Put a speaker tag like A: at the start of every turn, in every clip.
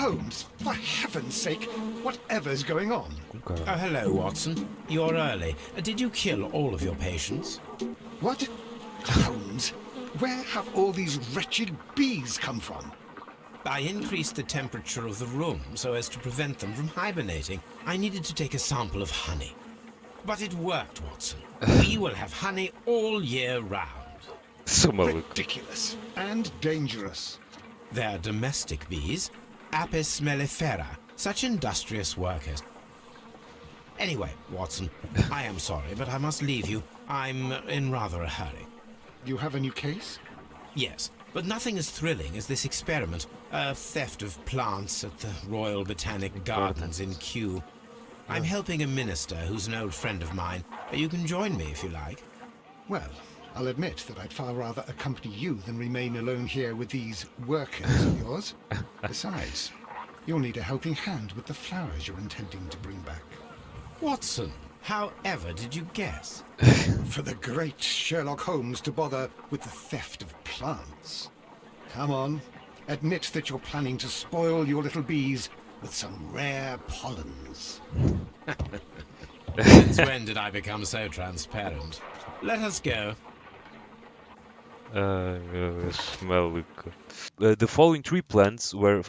A: Holmes, for heaven's sake, whatever's going on?
B: Okay.
C: Oh, hello, Watson. You're early. Did you kill all of your patients?
A: What? Holmes, where have all these wretched bees come from?
C: I increased the temperature of the room so as to prevent them from hibernating. I needed to take a sample of honey. But it worked, Watson. We will have honey all year round.
B: Sou maluco.
A: Ridiculous and dangerous.
C: They're domestic bees, Apis mellifera, such industrious workers. Anyway, Watson, I am sorry, but I must leave you. I'm in rather a hurry.
A: You have a new case?
C: Yes, but nothing as thrilling as this experiment. A theft of plants at the Royal Botanic Gardens in Kew. I'm helping a minister who's an old friend of mine. You can join me if you like.
A: Well, I'll admit that I'd far rather accompany you than remain alone here with these workers of yours. Besides, you'll need a helping hand with the flowers you're intending to bring back.
C: Watson, however did you guess?
A: For the great Sherlock Holmes to bother with the theft of plants. Come on, admit that you're planning to spoil your little bees with some rare pollens.
C: Since when did I become so transparent? Let us go.
B: Maluco. The following three plants were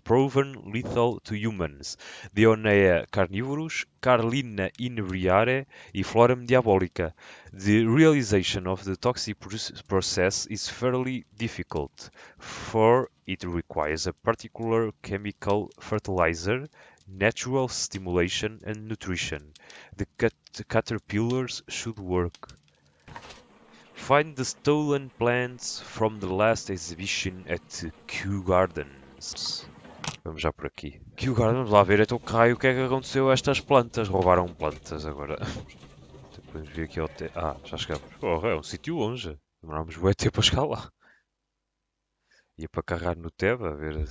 B: proven lethal to humans: Dionea carnivorus, Carlina inebriare, and Florum diabolica. The realization of the toxic process is fairly difficult, for it requires a particular chemical fertilizer, natural stimulation, and nutrition. The caterpillars should work. Find the stolen plants from the last exhibition at Kew Gardens. Vamos já por aqui. Kew Gardens, vamos lá ver então que raio o que é que aconteceu a estas plantas. Roubaram plantas agora. Podemos vir aqui ao já chegamos. Oh, é um sítio longe. Demorámos bué tempo a chegar lá. Ia para carregar no Teba, a ver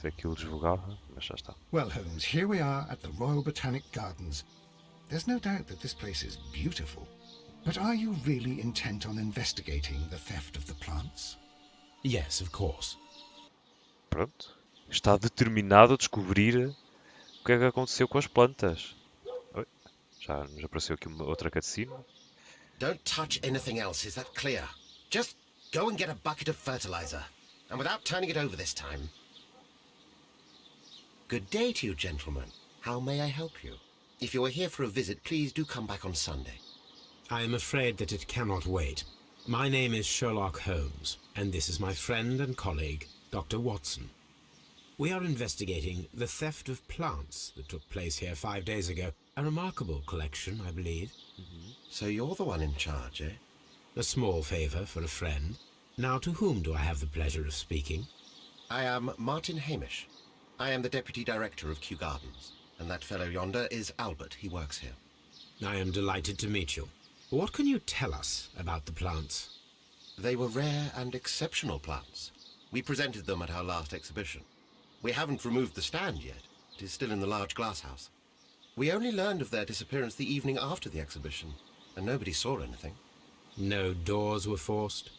B: se aquilo desvogava, mas já está.
A: Well, Holmes, here we are at the Royal Botanic Gardens. There's no doubt that this place is beautiful. But are you really intent on investigating the theft of the plants?
C: Yes, of course.
B: Pronto. Está determinado a descobrir o que é que aconteceu com as plantas. Oi, já nos apareceu aqui uma outra cutscene.
D: Don't touch anything else, is that clear? Just go and get a bucket of fertilizer. And without turning it over this time. Good day to you, gentlemen. How may I help you? If you are here for a visit, please do come back on Sunday.
C: I am afraid that it cannot wait. My name is Sherlock Holmes, and this is my friend and colleague, Dr. Watson. We are investigating the theft of plants that took place here 5 days ago. A remarkable collection, I believe.
D: So you're the one in charge, eh?
C: A small favour for a friend. Now, to whom do I have the pleasure of speaking?
D: I am Martin Hamish. I am the Deputy Director of Kew Gardens. And that fellow yonder is Albert. He works here.
C: I am delighted to meet you. What can you tell us about the plants?
D: They were rare and exceptional plants. We presented them at our last exhibition. We haven't removed the stand yet. It is still in the large glass house. We only learned of their disappearance the evening after the exhibition, and nobody saw anything.
C: No doors were forced?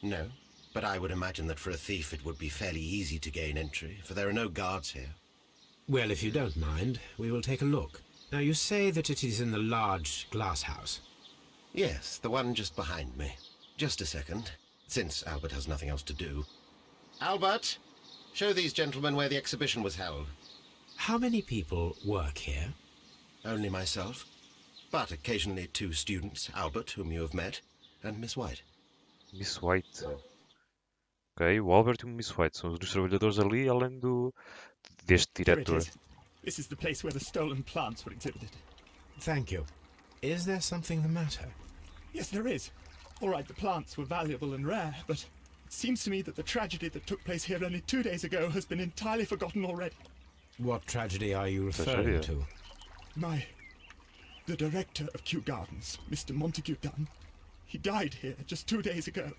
D: No, but I would imagine that for a thief it would be fairly easy to gain entry, for there are no guards here.
C: Well, if you don't mind, we will take a look. Now, you say that it is in the large glass house.
D: Yes, the one just behind me. Just a second, since Albert has nothing else to do. Albert, show these gentlemen where the exhibition was held.
C: How many people work here?
D: Only myself, but occasionally 2 students, Albert, whom you have met, and Miss White.
B: Miss White. Ok, o Albert e o Miss White são os dois trabalhadores ali, além deste
E: Here it
B: diretor.
E: is. This is the place where the stolen plants were exhibited.
C: Thank you. Is there something the matter?
E: Yes, there is. All right, the plants were valuable and rare, but it seems to me that the tragedy that took place here only 2 days ago has been entirely forgotten already.
C: What tragedy are you referring to?
E: The director of Kew Gardens, Mr. Montague Dunn, he died here just 2 days ago.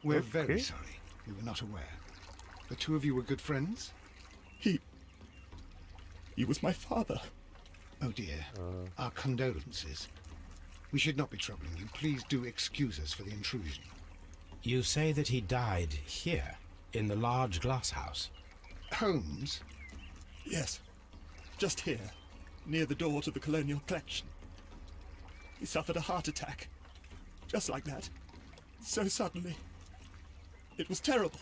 A: We're very sorry. We were not aware. The two of you were good friends?
E: He was my father.
A: Oh dear. Our condolences. We should not be troubling you. Please do excuse us for the intrusion.
C: You say that he died here, in the large glass house?
A: Holmes,
E: Yes, just here, near the door to the colonial collection. He suffered a heart attack. Just like that. So suddenly. It was terrible.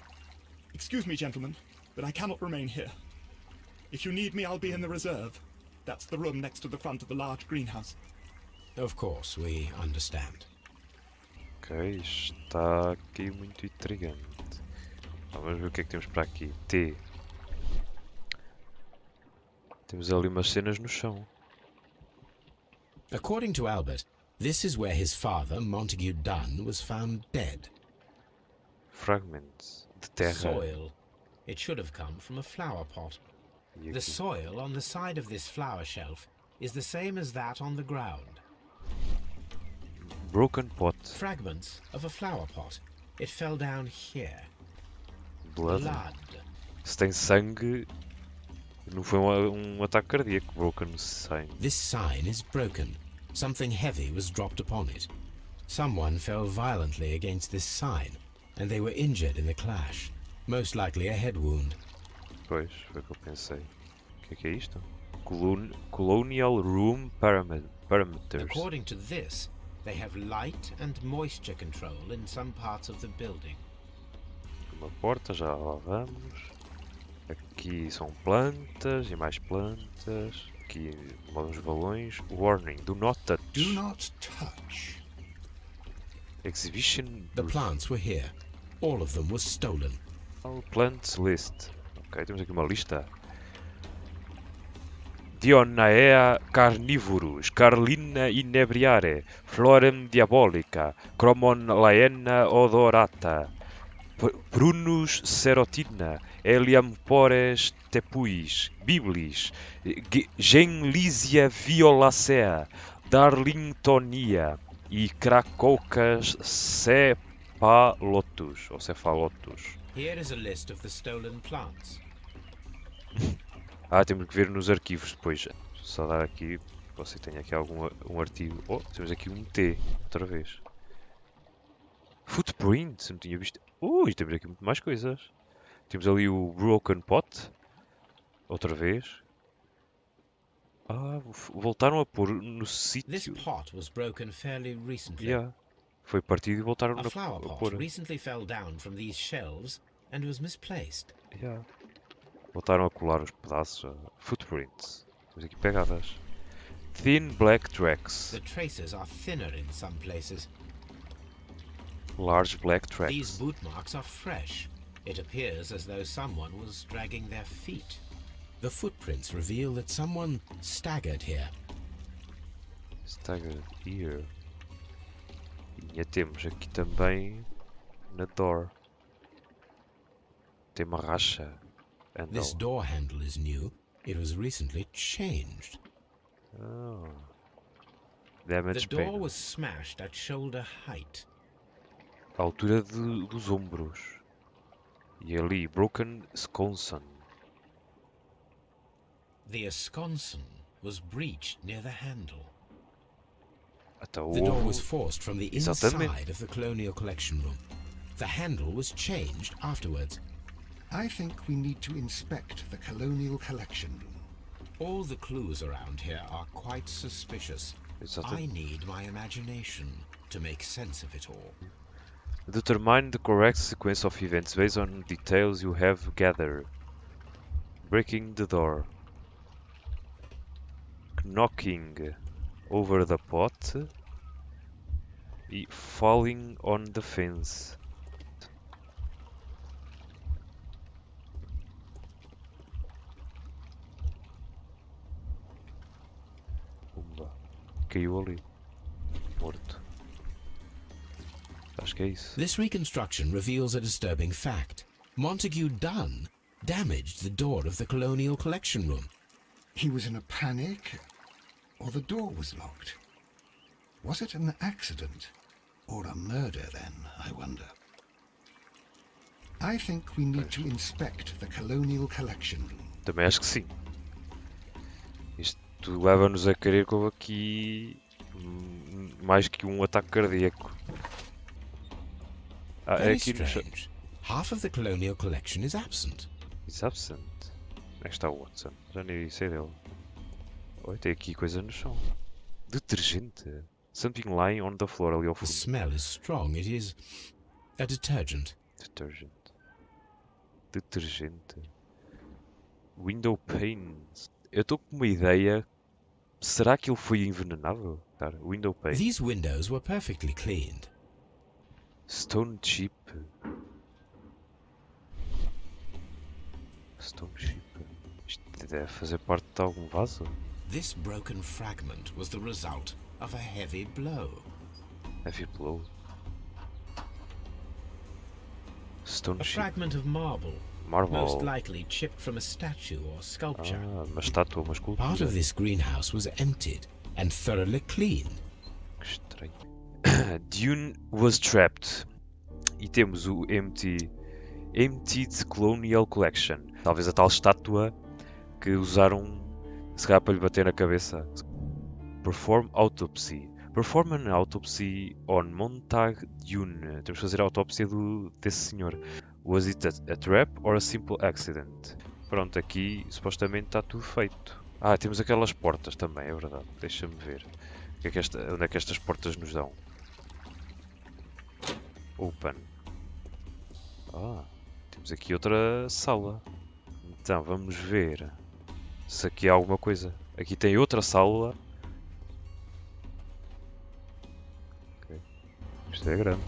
E: Excuse me, gentlemen, but I cannot remain here. If you need me, I'll be in the reserve. That's the room next to the front of the large greenhouse.
C: Of course, we understand.
B: Ok, está aqui muito intrigante. Vamos ver o que é que temos para aqui. T. Temos ali umas cenas no chão.
C: According to Albert, this is where his father, Montague Dunn, was found dead.
B: Fragments de terra.
C: Soil. It should have come from a flower pot.
B: E
C: The
B: aqui.
C: soil on the side of this flower shelf is the same as that on the ground.
B: Broken pot.
C: Fragments of a flower pot. It fell down here.
B: Blood.
C: Blood.
B: Se tem sangue, não foi um ataque cardíaco. Broken sign.
C: This sign is broken. Something heavy was dropped upon it. Someone fell violently against this sign, and they were injured in the clash. Most likely a head wound.
B: Pois, foi o que eu pensei. O que é isto? Colonial Room Parameters.
C: According to this, they have light and moisture control in some parts of the building.
B: Uma porta, já lá vamos. Aqui são plantas e mais plantas. Aqui uns balões. Warning, do not touch.
A: Do not touch.
B: Exhibition.
C: The plants were here. All of them was stolen.
B: Plants list. Ok, temos aqui uma lista. Dionaea carnivorus, Carlina inebriare, Florem diabolica, Chromon laena odorata, Prunus serotina, Eliam pores tepuis, Biblis, Genlisia violacea, Darlingtonia e Cracocas cephalotus, ou cephalotus.
C: Here is a list of the stolen plants.
B: Temos que ver nos arquivos depois. Só dar aqui, você tem aqui um artigo. Oh, temos aqui um T, outra vez. Footprint, não tinha visto. Ui, temos aqui muito mais coisas. Temos ali o Broken Pot, outra vez. Voltaram a pôr no
C: This
B: sítio.
C: pot was broken fairly recently.
B: Yeah. Foi partido e voltaram
C: A flower
B: a
C: pot
B: pôr.
C: recently fell down from these shelves and was misplaced.
B: Yeah. Voltaram a colar os pedaços. Footprints. Temos aqui pegadas. Thin black tracks.
C: The traces are thinner in some places.
B: Large black tracks.
C: These boot marks are fresh. It appears as though someone was dragging their feet. The footprints reveal that someone staggered here.
B: Staggered here. E temos aqui também na door. Tem uma racha.
C: This door handle is new. It was recently changed.
B: Oh.
C: The
B: Damage
C: door
B: pane.
C: was smashed at shoulder height.
B: A altura dos ombros. E ali, broken sconson.
C: The esconson was breached near the handle.
B: Até o
C: The door
B: ovo.
C: was forced from the
B: Exatamente.
C: inside of the colonial collection room. The handle was changed afterwards.
A: I think we need to inspect the colonial collection room.
C: All the clues around here are quite suspicious. I
B: Exatamente.
C: need my imagination to make sense of it all.
B: Determine the correct sequence of events based on details you have gathered. Breaking the door. Knocking over the pot. E falling on the fence. Pumba. Caiu ali. Morto. Acho que é isso.
C: This reconstruction reveals a disturbing fact. Montague Dunn damaged the door of the colonial collection room.
A: He was in a panic, or the door was locked. Was it an accident, or a murder then, I wonder? I think we need to inspect the colonial collection room.
B: Também acho que sim. Isto leva-nos a querer que houve aqui mais que um ataque cardíaco. É
C: Very
B: aqui no chão.
C: strange. Half of the colonial collection is absent.
B: It's absent. Onde é que está o Watson? Já nem sei dele. Oi, tem aqui coisa no chão. Detergente. Something lying on the floor ali ao
C: The
B: fundo.
C: smell is strong. It is a detergent.
B: Detergente. Detergente. Window panes. Eu estou com uma ideia. Será que ele foi envenenado? Cara, window pane.
C: These windows were perfectly cleaned.
B: Stone chip. Stone chip. Isto deve fazer parte de algum vaso?
C: This broken fragment was the result of a heavy blow.
B: Heavy blow. Stone
C: A
B: chip.
C: fragment of marble,
B: Marble.
C: most likely chipped from a statue or sculpture.
B: Ah, uma estátua, uma escultura.
C: Part of this greenhouse was emptied and thoroughly cleaned.
B: Que estranho. Dune was trapped. E temos o Emptied Colonial Collection. Talvez a tal estátua que usaram, se calhar, para lhe bater na cabeça. Perform autopsy. Perform an autopsy on Montag Dune. Temos que fazer a autópsia desse senhor. Was it a trap or a simple accident? Pronto, aqui supostamente está tudo feito. Ah, temos aquelas portas também, é verdade. Deixa-me ver. Onde é que estas portas nos dão? Open. Ah, temos aqui outra sala. Então, vamos ver se aqui há alguma coisa. Aqui tem outra sala. Okay. Isto é grande.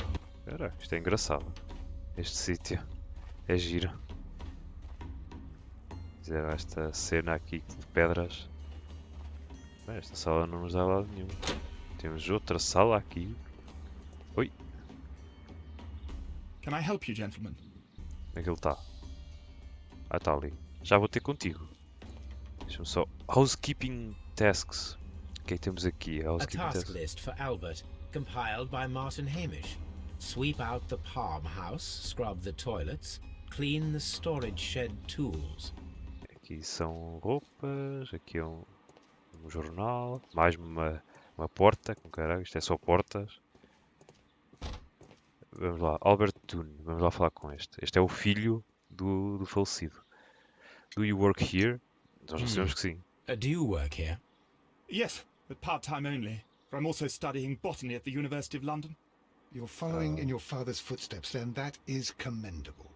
B: Caraca, isto é engraçado. Este sítio é giro. Esta cena aqui de pedras. Bem, esta sala não nos dá lado nenhum. Temos outra sala aqui. Oi,
E: Can I help you, gentlemen?
B: onde é que ele está? Ah, está ali. Já vou ter contigo. Deixa-me só. Housekeeping tasks. O que é que temos aqui?
C: A
B: Housekeeping
C: task
B: tasks.
C: list for Albert, compiled by Martin Hamish. Sweep out the palm house, scrub the toilets, clean the storage shed tools.
B: Aqui são roupas. Aqui é um jornal. Mais uma porta. Com caralho, isto é só portas. Vamos lá. Albert Dune. Vamos lá falar com este. Este é o filho do falecido. Do you work here? Nós já sabemos que sim.
C: Do you work here?
E: Yes, but part-time only. For I'm also studying botany at the University of London.
A: You're following in your father's footsteps, then. That is commendable.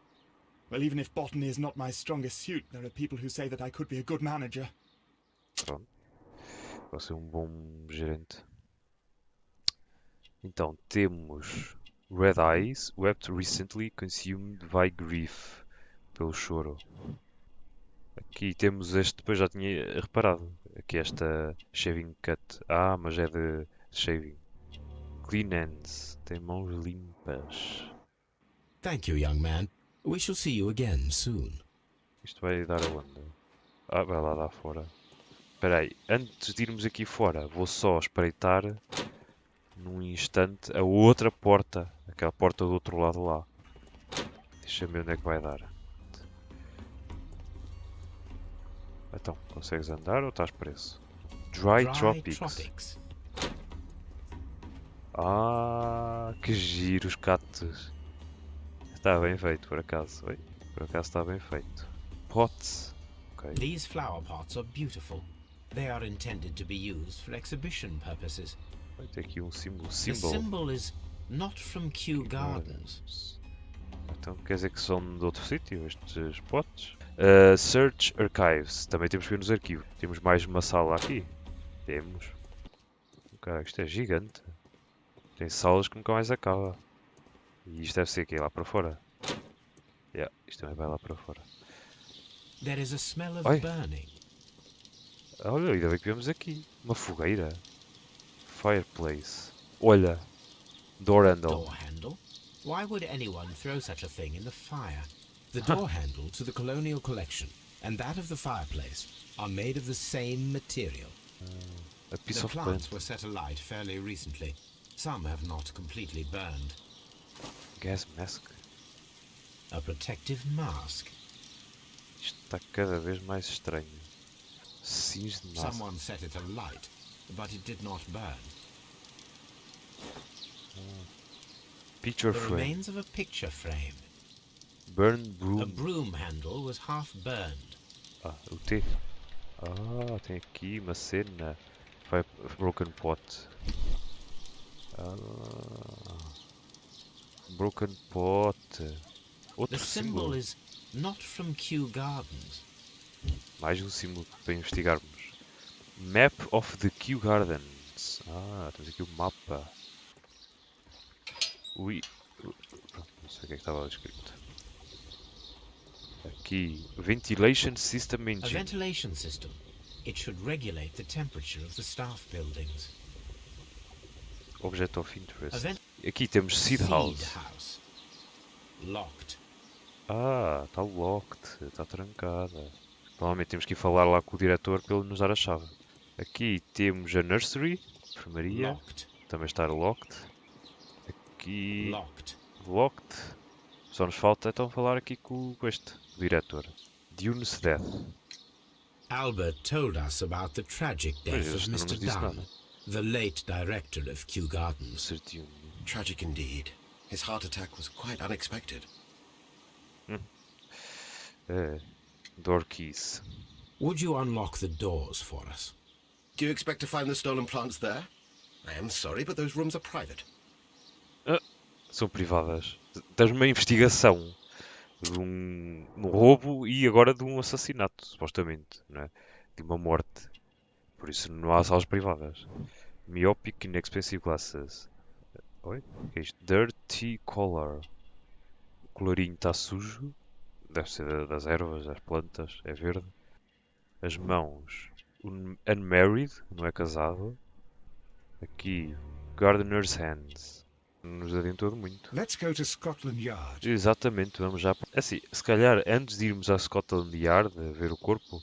E: Well, even if botany is not my strongest suit, there are people who say that I could be a good manager.
B: Pronto. Vai ser um bom gerente. Então, temos Red Eyes, wept recently, consumed by grief. Pelo choro. Aqui temos este, depois já tinha reparado. Aqui esta shaving cut. Ah, mas é de shaving. Clean hands. Tem mãos limpas.
C: Thank you, young man. We shall see you again soon.
B: Isto vai dar aonde? Ah, vai lá dar fora. Espera aí, antes de irmos aqui fora, vou só espreitar num instante a outra porta. Aquela porta do outro lado lá. Deixa-me ver onde é que vai dar. Então, consegues andar ou estás preso? Dry Tropics. Ah, que giro os cactos. Está bem feito, por acaso. Oi, por acaso está bem feito. Pots. Ok.
C: These flower pots are beautiful. They are intended to be used for exhibition purposes.
B: Tem aqui um símbolo.
C: The symbol is not from Kew Gardens.
B: Então quer dizer que são de outro sítio estes potes? Search Archives. Também temos que ver nos arquivos. Temos mais uma sala aqui. Temos. Caraca, isto é gigante. Tem salas que nunca mais acaba. E isto deve ser aqui, lá para fora. Yeah, isto também vai lá para fora.
C: There is a smell of
B: Oi.
C: burning.
B: Olha, ainda bem que vemos aqui. Uma fogueira. Fireplace. Olha. Door handle.
C: Door handle? Why would anyone throw such a thing in the fire? The door handle to the colonial collection and that of the fireplace are made of the same material.
B: A piece
C: The
B: of
C: plants
B: plant.
C: were set alight fairly recently. Some have not completely burned.
B: Gas mask.
C: A protective mask.
B: Isto está cada vez mais estranho. Cinza de massa.
C: Someone set it alight, but it did not burn.
B: Picture
C: The
B: frame.
C: remains of a picture frame.
B: Burned
C: A
B: broom.
C: broom handle was half burned.
B: o T. Tem aqui uma cena. Broken pot. Broken pot. Outro
C: The symbol
B: símbolo.
C: is not from Kew Gardens.
B: Mais um símbolo para investigarmos. Map of the Kew Gardens. Temos aqui o mapa. Pronto, não sei o que é que estava escrito. Aqui, Ventilation System
C: A
B: Engine.
C: ventilation system. It should regulate the temperature of the staff buildings.
B: Object of Interest.
C: A vent-
B: Aqui temos Seed House.
C: House. Locked.
B: Está locked, está trancada. Provavelmente temos que ir falar lá com o diretor para ele nos dar a chave. Aqui temos a Nursery, enfermaria,
C: Locked.
B: também está locked. Aqui,
C: Locked.
B: locked. Só nos falta então falar aqui com este, o diretor. Dune's Death.
C: Albert told us about the tragic death of
B: este não
C: Mr.
B: nos disse
C: Dunn,
B: nada.
C: the late director of Kew Gardens.
B: Sir Dune.
D: Tragic indeed. His heart attack was quite unexpected.
B: Door keys.
C: Would you unlock the doors for us?
D: Do you expect to find the stolen plants there? I am sorry, but those rooms are private.
B: São privadas. Tens uma investigação de um roubo e agora de um assassinato, supostamente, não é? De uma morte. Por isso não há salas privadas. Myopic Inexpensive Glasses. Oi? O que é isto? Dirty Color. O colorinho está sujo. Deve ser das ervas, das plantas. É verde. As mãos. Unmarried. Não é casado. Aqui. Gardener's Hands. Não nos adiantou de muito.
A: Let's go to Scotland Yard.
B: Exatamente, vamos já. Assim, se calhar antes de irmos à Scotland Yard a ver o corpo,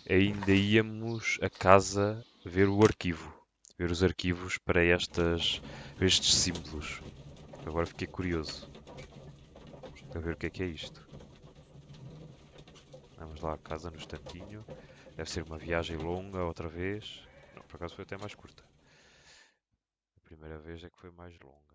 B: ainda íamos a casa ver o arquivo. Ver os arquivos para estes símbolos. Agora fiquei curioso. Para ver o que é isto. Vamos lá à casa no instantinho. Deve ser uma viagem longa outra vez. Não, por acaso foi até mais curta. A primeira vez é que foi mais longa.